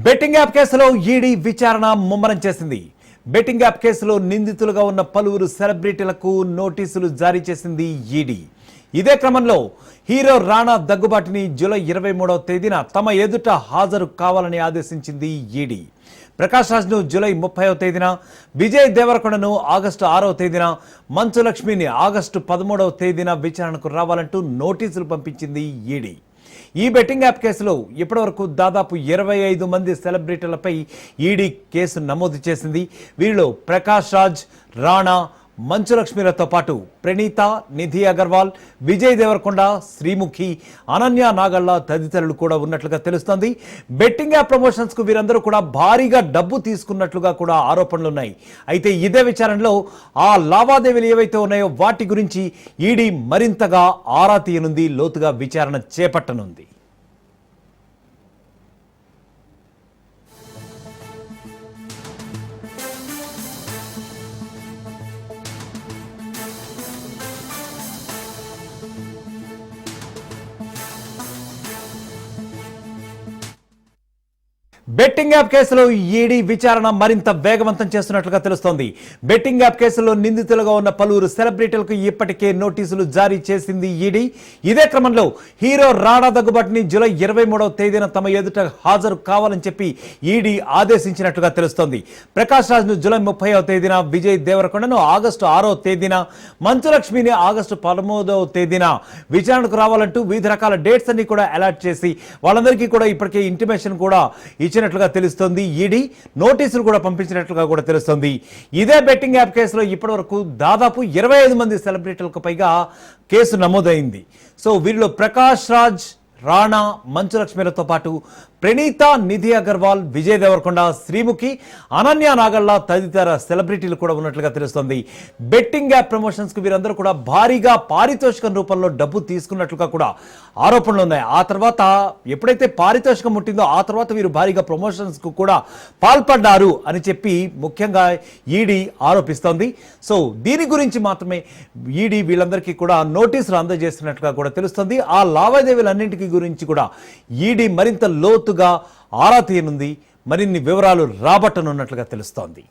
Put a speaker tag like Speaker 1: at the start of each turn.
Speaker 1: Betting app కేసులో ED విచారణ ముమ్మరం చేసింది. బెట్టింగ్ యాప్ కేసులో నిందితులుగా ఉన్న పలువురు సెలబ్రిటీలకు నోటీసులు జారీ చేసింది ఈడీ. ఇదే క్రమంలో హీరో రాణా దగ్గుబాటిని జూలై 23వ తేదీన తమ ఎదుట హాజరు కావాలని ఆదేశించింది ఈడీ. ప్రకాష్ రాజ్ను జూలై 30వ తేదీన, విజయ్ దేవరకొండను ఆగస్టు 6వ తేదీన, మంచు లక్ష్మిని ఆగస్టు 13వ తేదీన విచారణకు రావాలంటూ నోటీసులు పంపించింది ఈడీ. ఈ బెట్టింగ్ యాప్ కేసులో ఇప్పటివరకు దాదాపు 25 మంది సెలబ్రిటీలపై ఈడీ కేసు నమోదు చేసింది. వీరిలో ప్రకాష్ రాజ్, రాణా, మంచు లక్ష్మిలతో పాటు ప్రణీత, నిధి అగర్వాల్, విజయ్ దేవరకొండ, శ్రీముఖి, అనన్య నాగళ్ళ తదితరులు కూడా ఉన్నట్లుగా తెలుస్తోంది. బెట్టింగ్ యాప్ ప్రమోషన్స్ కు వీరందరూ కూడా భారీగా డబ్బు తీసుకున్నట్లుగా కూడా ఆరోపణలున్నాయి. అయితే ఇదే విచారణలో ఆ లావాదేవీలు ఏవైతే ఉన్నాయో వాటి గురించి ఈడీ మరింతగా ఆరా తీయనుంది, లోతుగా విచారణ చేపట్టనుంది. బెట్టింగ్ యాప్ కేసులో ఈడీ విచారణ మరింత వేగవంతం చేస్తున్నట్లుగా తెలుస్తోంది. బెట్టింగ్ యాప్ కేసులో నిందితులుగా ఉన్న పలువురు సెలబ్రిటీలకు ఇప్పటికే నోటీసులు జారీ చేసింది ఈడీ. ఇదే క్రమంలో హీరో రాణా దగ్గుబాటిని జూలై 23వ తేదీన తమ ఎదుట హాజరు కావాలని చెప్పి ఈడీ ఆదేశించినట్లుగా తెలుస్తోంది. ప్రకాష్ రాజ్ను జూలై 30వ తేదీన, విజయ్ దేవరకొండను ఆగస్టు 6వ తేదీన, మంచు లక్ష్మిని ఆగస్టు 13వ తేదీన విచారణకు రావాలంటూ వివిధ రకాల డేట్స్ అన్ని కూడా అలాట్ చేసి వాళ్ళందరికీ కూడా ఇప్పటికే ఇంటిమేషన్ కూడా ఇచ్చినట్లుగా తెలుస్తోంది. ఈడీ నోటీసులు కూడా పంపించినట్లుగా కూడా తెలుస్తోంది. ఇదే బెట్టింగ్ యాప్ కేసులో ఇప్పటివరకు దాదాపు 25 మంది సెలబ్రిటీలకు పైగా కేసు నమోదైంది. సో వీరిలో ప్రకాష్ రాజ్, రాణా, మంచు లక్ష్మిలతో పాటు ప్రణీత, నిధి అగర్వాల్, విజయ్ దేవరకొండ, శ్రీముఖి, అనన్య నాగళ్ళ తదితర సెలబ్రిటీలు కూడా ఉన్నట్లుగా తెలుస్తోంది. బెట్టింగ్ యాప్ ప్రమోషన్స్ కు వీరందరూ కూడా భారీగా పారితోషికం రూపంలో డబ్బు తీసుకున్నట్లుగా కూడా ఆరోపణలు ఉన్నాయి. ఆ తర్వాత ఎప్పుడైతే పారితోషికం ముట్టిందో ఆ తర్వాత వీరు భారీగా ప్రమోషన్స్ కు కూడా పాల్పడ్డారు అని చెప్పి ముఖ్యంగా ఈడీ ఆరోపిస్తోంది. సో దీని గురించి మాత్రమే ఈడీ వీళ్ళందరికీ కూడా నోటీసులు అందజేస్తున్నట్లుగా కూడా తెలుస్తోంది. ఆ లావాదేవీలన్నింటికి గురించి కూడా ఈడీ మరింత లోతుగా ఆరా తీయనుంది, మరిన్ని వివరాలు రాబట్టనున్నట్లుగా తెలుస్తోంది.